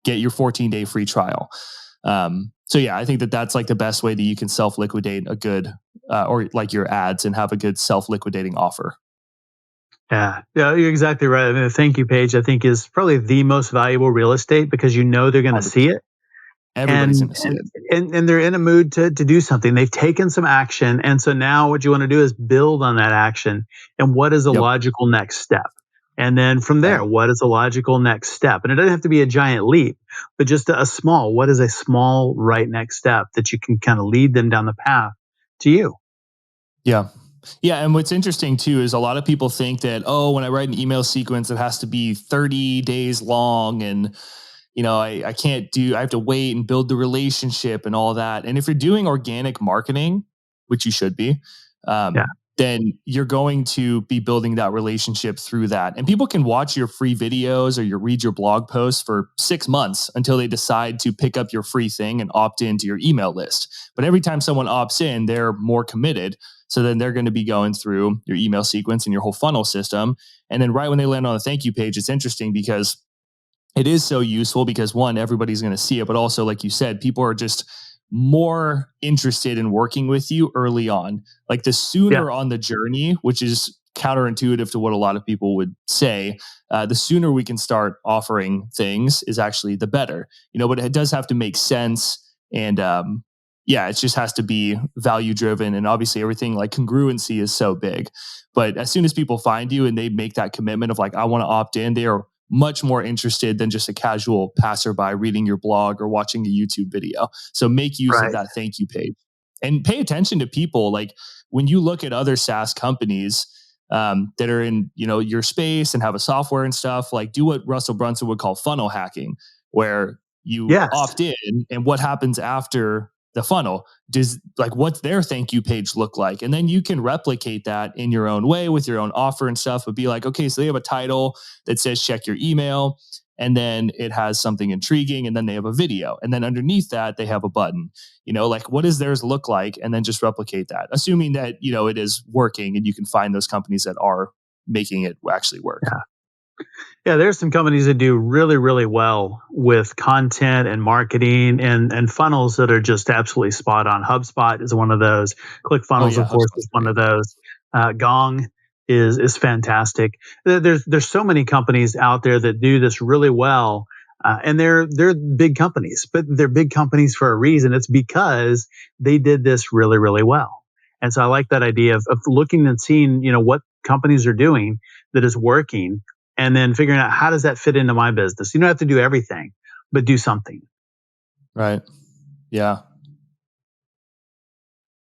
get your 14-day free trial. I think that's like the best way that you can self-liquidate a good or like your ads and have a good self-liquidating offer. Yeah, you're exactly right. I mean, the thank you page, I think, is probably the most valuable real estate because you know they're going to see it. Everybody's going to see it. And they're in a mood to do something. They've taken some action. And so now what you want to do is build on that action. And what is a logical next step? And then from there, what is a logical next step? And it doesn't have to be a giant leap, but just what is a small right next step that you can kind of lead them down the path to you? Yeah. Yeah. And what's interesting too is a lot of people think that, when I write an email sequence, it has to be 30 days long. And, I have to wait and build the relationship and all that. And if you're doing organic marketing, which you should be, then you're going to be building that relationship through that. And people can watch your free videos or read your blog posts for 6 months until they decide to pick up your free thing and opt into your email list. But every time someone opts in, they're more committed. So then they're going to be going through your email sequence and your whole funnel system. And then right when they land on the thank you page, it's interesting because it is so useful because one, everybody's going to see it, but also, like you said, people are just more interested in working with you early on. Like the sooner on the journey, which is counterintuitive to what a lot of people would say, the sooner we can start offering things is actually the better, but it does have to make sense. And it just has to be value driven. And obviously everything like congruency is so big, but as soon as people find you and they make that commitment of like, I want to opt in, they are much more interested than just a casual passerby reading your blog or watching a YouTube video. So make use of that thank you page and pay attention to people. Like when you look at other SaaS companies that are in, your space and have a software and stuff, like do what Russell Brunson would call funnel hacking, where you opt in and what happens after the funnel what's their thank you page look like? And then you can replicate that in your own way with your own offer and stuff, but be like, okay, so they have a title that says check your email. And then it has something intriguing. And then they have a video. And then underneath that, they have a button, what does theirs look like? And then just replicate that, assuming that, it is working and you can find those companies that are making it actually work. Yeah, there's some companies that do really, really well with content and marketing and funnels that are just absolutely spot on. HubSpot is one of those. ClickFunnels, of course, is one of those. Gong is fantastic. There's so many companies out there that do this really well, and they're big companies, but they're big companies for a reason. It's because they did this really, really well. And so I like that idea of looking and seeing, what companies are doing that is working. And then figuring out how does that fit into my business? You don't have to do everything, but do something. Right. Yeah.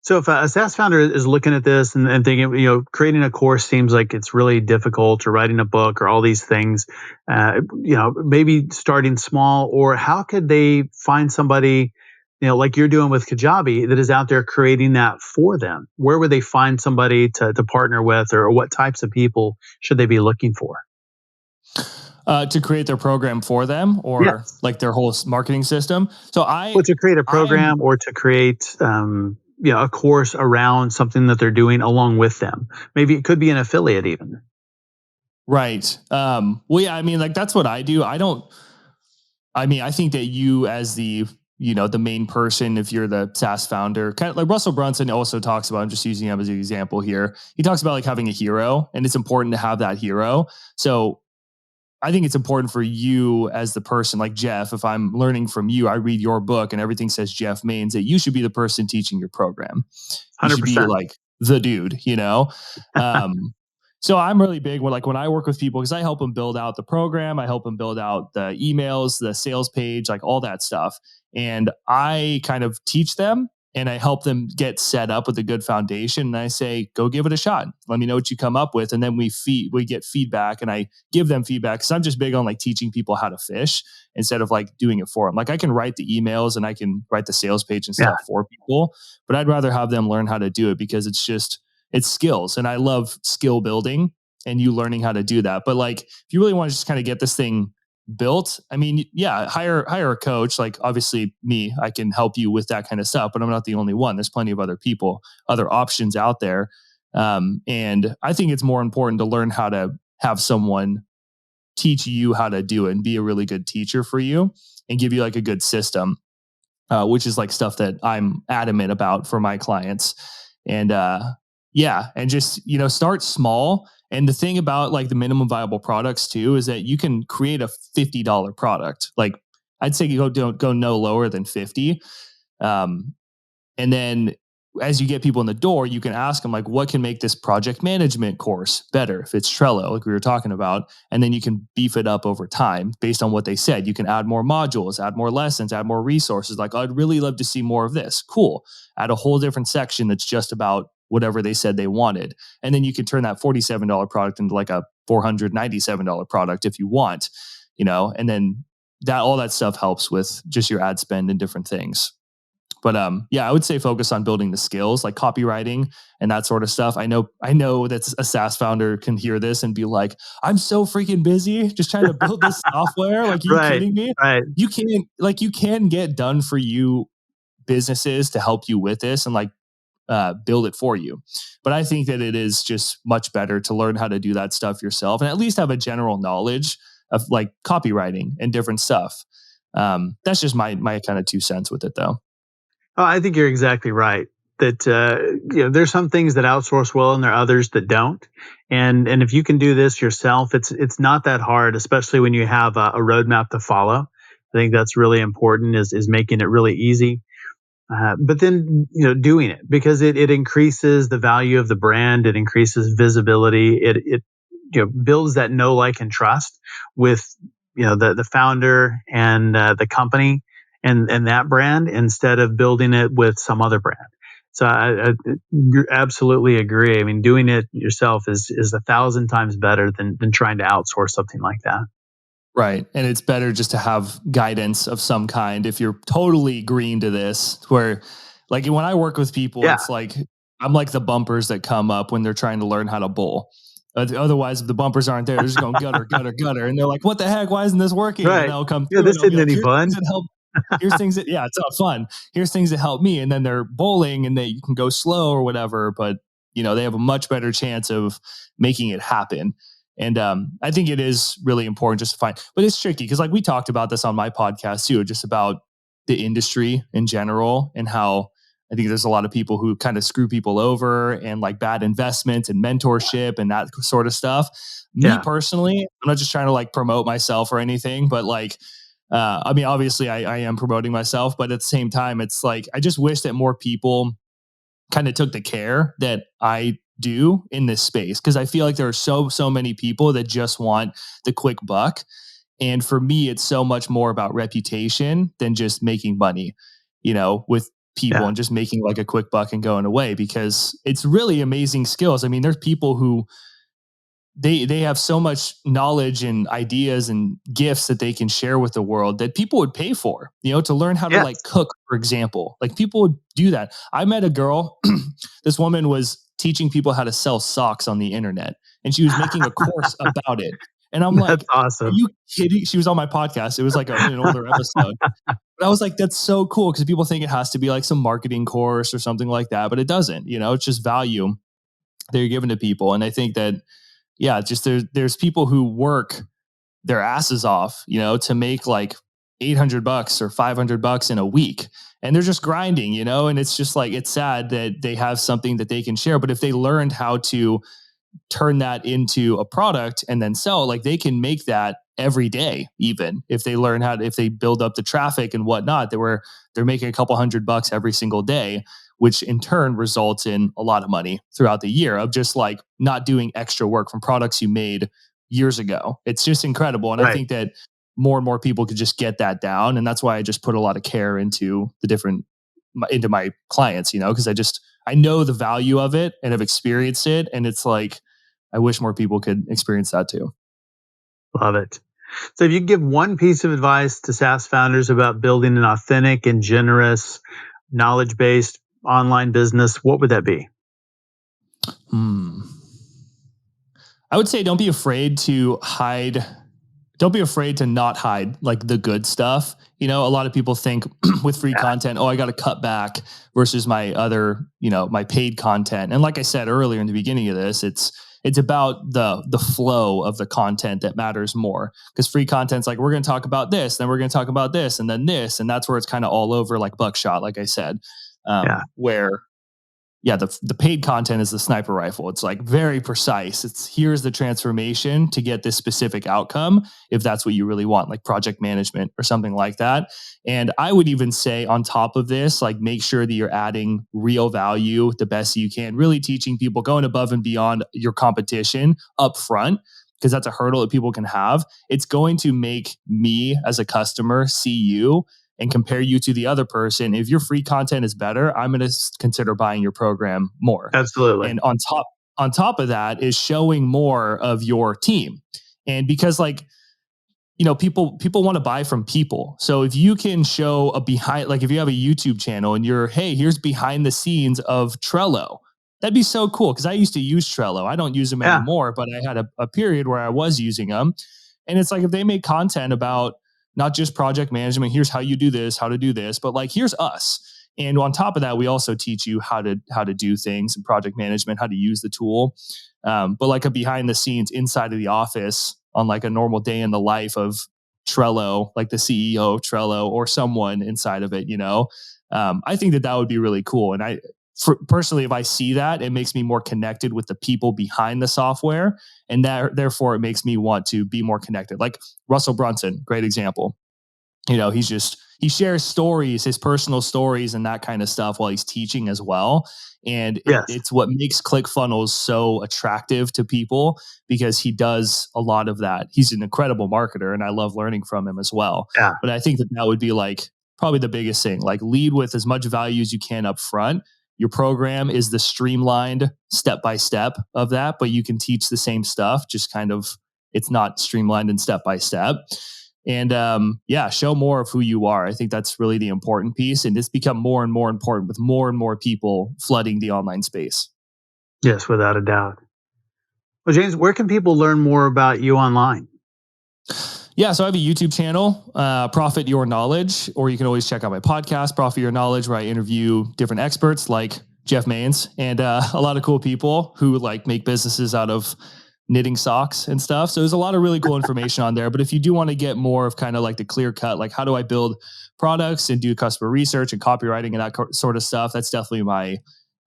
So if a SaaS founder is looking at this and thinking, creating a course seems like it's really difficult, or writing a book, or all these things, maybe starting small, or how could they find somebody, like you're doing with Kajabi, that is out there creating that for them? Where would they find somebody to partner with, or what types of people should they be looking for? To create their program for them, or like their whole marketing system. So to create a program or to create, a course around something that they're doing along with them. Maybe it could be an affiliate even. Right. That's what I do. I think that you as the main person, if you're the SaaS founder, kind of like Russell Brunson also talks about, I'm just using him as an example here. He talks about like having a hero, and it's important to have that hero. So I think it's important for you as the person, like Jeff, if I'm learning from you, I read your book and everything says Jeff Mains, that you should be the person teaching your program. You 100%. should be like the dude, So I'm really big when I work with people, because I help them build out the program, I help them build out the emails, the sales page, like all that stuff. And I kind of teach them and I help them get set up with a good foundation. And I say, go give it a shot. Let me know what you come up with. And then we get feedback, and I give them feedback, because I'm just big on like teaching people how to fish instead of like doing it for them. Like I can write the emails and I can write the sales page and stuff for people, but I'd rather have them learn how to do it, because it's skills, and I love skill building and you learning how to do that. But like, if you really want to just kind of get this thing built, I mean, yeah, hire a coach. Like obviously me, I can help you with that kind of stuff, but I'm not the only one. There's plenty of other people, other options out there. And I think it's more important to learn how to have someone teach you how to do it and be a really good teacher for you and give you like a good system, which is like stuff that I'm adamant about for my clients. And, and just, start small. And the thing about like the minimum viable products too, is that you can create a $50 product. Like I'd say don't go no lower than 50. And then as you get people in the door, you can ask them like, what can make this project management course better? If it's Trello, like we were talking about, and then you can beef it up over time based on what they said. You can add more modules, add more lessons, add more resources. Like, I'd really love to see more of this. Cool. Add a whole different section that's just about whatever they said they wanted. And then you can turn that $47 product into like a $497 product if you want, and then all that stuff helps with just your ad spend and different things. But I would say focus on building the skills like copywriting and that sort of stuff. I know that a SaaS founder can hear this and be like, I'm so freaking busy just trying to build this software. Like, are you kidding me? Right. You can get done for you businesses to help you with this and like build it for you. But I think that it is just much better to learn how to do that stuff yourself and at least have a general knowledge of like copywriting and different stuff. That's just my kind of 2 cents with it though. Oh, I think you're exactly right. That there's some things that outsource well, and there are others that don't. And if you can do this yourself, it's not that hard, especially when you have a roadmap to follow. I think that's really important is making it really easy. But then doing it, because it increases the value of the brand, it increases visibility, it builds that know, like, and trust with the founder and the company. And that brand, instead of building it with some other brand. So I absolutely agree. I mean, doing it yourself is 1,000 times better than trying to outsource something like that. Right. And it's better just to have guidance of some kind if you're totally green to this, where like when I work with people, it's like, I'm like the bumpers that come up when they're trying to learn how to bowl. Otherwise, if the bumpers aren't there, they're just going gutter, gutter, gutter. And they're like, what the heck? Why isn't this working? Right. And they'll come through. This isn't any fun. Here's things that, it's not fun. Here's things that help me. And then they're bowling and you can go slow or whatever, but they have a much better chance of making it happen. And I think it is really important just to find, but it's tricky because like we talked about this on my podcast too, just about the industry in general and how I think there's a lot of people who kind of screw people over and like bad investments and mentorship and that sort of stuff. Me personally, I'm not just trying to like promote myself or anything, but like, I mean, obviously I am promoting myself, but at the same time, it's like, I just wish that more people kind of took the care that I do in this space. Cause I feel like there are so many people that just want the quick buck. And for me, it's so much more about reputation than just making money, with people and just making like a quick buck and going away, because it's really amazing skills. I mean, there's people who they have so much knowledge and ideas and gifts that they can share with the world that people would pay for, to learn how to like cook, for example. Like people would do that. I met a girl, this woman was teaching people how to sell socks on the internet and she was making a course about it. And I'm like, awesome. Are you kidding? She was on my podcast. It was like an older episode. But I was like, that's so cool. Cause people think it has to be like some marketing course or something like that, but it doesn't, it's just value that you're giving to people. And I think that, just there's people who work their asses off, to make like $800 or $500 in a week. And they're just grinding, and it's just like, it's sad that they have something that they can share. But if they learned how to turn that into a product and then sell, like they can make that every day, even if they learn if they build up the traffic and whatnot, they're making a couple $100 every single day, which in turn results in a lot of money throughout the year of just like not doing extra work from products you made years ago. It's just incredible. And I think that more and more people could just get that down. And that's why I just put a lot of care into into my clients, because I know the value of it and have experienced it. And it's like, I wish more people could experience that too. Love it. So if you could give one piece of advice to SaaS founders about building an authentic and generous, knowledge-based online business, what would that be? I would say don't be afraid to hide. Don't be afraid to not hide like the good stuff. A lot of people think with free content, I got to cut back versus my other, my paid content. And like I said earlier in the beginning of this, it's about the flow of the content that matters more, because free content's like, we're going to talk about this, then we're going to talk about this, and then this. And that's where it's kind of all over like buckshot, like I said, where the paid content is the sniper rifle. It's like very precise. Here's the transformation to get this specific outcome, if that's what you really want, like project management or something like that. And I would even say on top of this, like make sure that you're adding real value the best you can, really teaching people, going above and beyond your competition up front, because that's a hurdle that people can have. It's going to make me as a customer see you and compare you to the other person. If your free content is better, I'm going to consider buying your program more. Absolutely. And on top of that is showing more of your team. And because people want to buy from people. So if you can show if you have a YouTube channel and here's behind the scenes of Trello, that'd be so cool. Because I used to use Trello. I don't use them anymore, but I had a period where I was using them. And it's like, if they make content about not just project management, here's how you do this, how to do this, but like, here's us. And on top of that, we also teach you how to do things in project management, how to use the tool. But like a behind the scenes inside of the office on like a normal day in the life of Trello, like the CEO of Trello or someone inside of it, I think that would be really cool. And personally, if I see that, it makes me more connected with the people behind the software. And therefore it makes me want to be more connected. Like Russell Brunson, great example. He shares stories, his personal stories and that kind of stuff while he's teaching as well. And it's what makes ClickFunnels so attractive to people, because he does a lot of that. He's an incredible marketer and I love learning from him as well. Yeah. But I think that would be like probably the biggest thing, like lead with as much value as you can up front. Your program is the streamlined step-by-step of that, but you can teach the same stuff, just kind of, it's not streamlined and step-by-step. And show more of who you are. I think that's really the important piece. And it's become more and more important with more and more people flooding the online space. Yes, without a doubt. Well, James, where can people learn more about you online? Yeah, so I have a YouTube channel, Profit Your Knowledge, or you can always check out my podcast, Profit Your Knowledge, where I interview different experts like Jeff Maines and a lot of cool people who like make businesses out of knitting socks and stuff. So there's a lot of really cool information on there. But if you do want to get more of kind of like the clear cut, like how do I build products and do customer research and copywriting and that sort of stuff, that's definitely my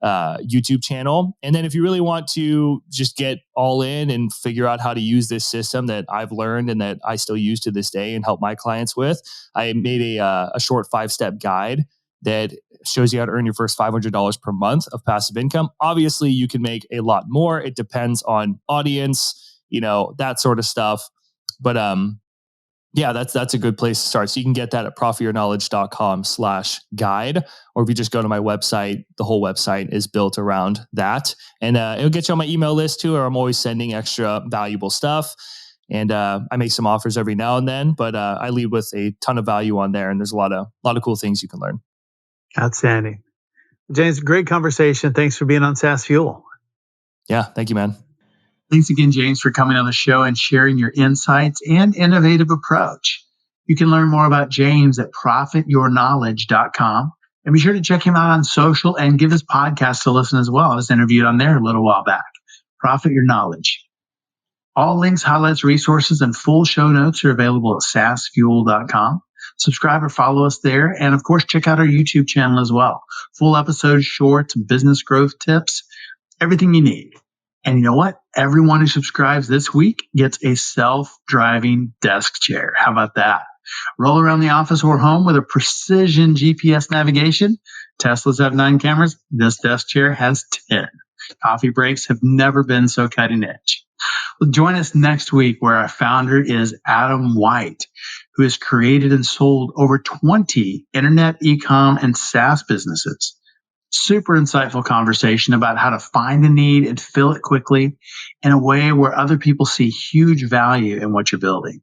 YouTube channel. And then if you really want to just get all in and figure out how to use this system that I've learned and that I still use to this day and help my clients with, I made a short 5-step guide that shows you how to earn your first $500 per month of passive income. Obviously, you can make a lot more. It depends on audience, that sort of stuff. But that's a good place to start. So you can get that at profityourknowledge.com/guide. Or if you just go to my website, the whole website is built around that. And it'll get you on my email list too, or I'm always sending extra valuable stuff. And I make some offers every now and then, but I lead with a ton of value on there. And there's a lot of cool things you can learn. Outstanding. James, great conversation. Thanks for being on SaaS Fuel. Yeah, thank you, man. Thanks again, James, for coming on the show and sharing your insights and innovative approach. You can learn more about James at profityourknowledge.com. And be sure to check him out on social and give his podcast a listen as well. I was interviewed on there a little while back. Profit Your Knowledge. All links, highlights, resources, and full show notes are available at saasfuel.com. Subscribe or follow us there. And of course, check out our YouTube channel as well. Full episodes, shorts, business growth tips, everything you need. And you know what? Everyone who subscribes this week gets a self-driving desk chair. How about that? Roll around the office or home with a precision GPS navigation Teslas have 9 cameras. This desk chair has 10. Coffee breaks have never been so cutting edge. Well, join us next week where our founder is Adam White, who has created and sold over 20 internet, e-com, and SaaS businesses. Super insightful conversation about how to find a need and fill it quickly in a way where other people see huge value in what you're building.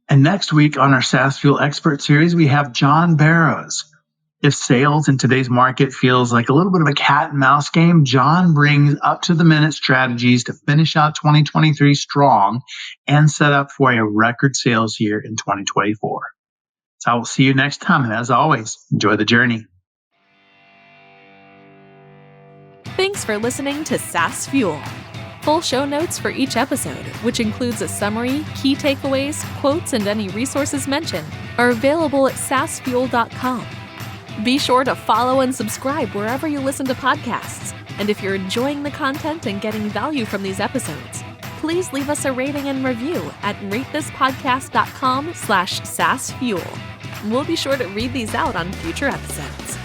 And next week on our SaaS Fuel Expert Series, we have John Barrows. If sales in today's market feels like a little bit of a cat and mouse game, John brings up-to-the-minute strategies to finish out 2023 strong and set up for a record sales year in 2024. So I will see you next time. And as always, enjoy the journey. Thanks for listening to SaaS Fuel. Full show notes for each episode, which includes a summary, key takeaways, quotes, and any resources mentioned, are available at saasfuel.com. Be sure to follow and subscribe wherever you listen to podcasts. And if you're enjoying the content and getting value from these episodes, please leave us a rating and review at ratethispodcast.com/SaaSFuel. We'll be sure to read these out on future episodes.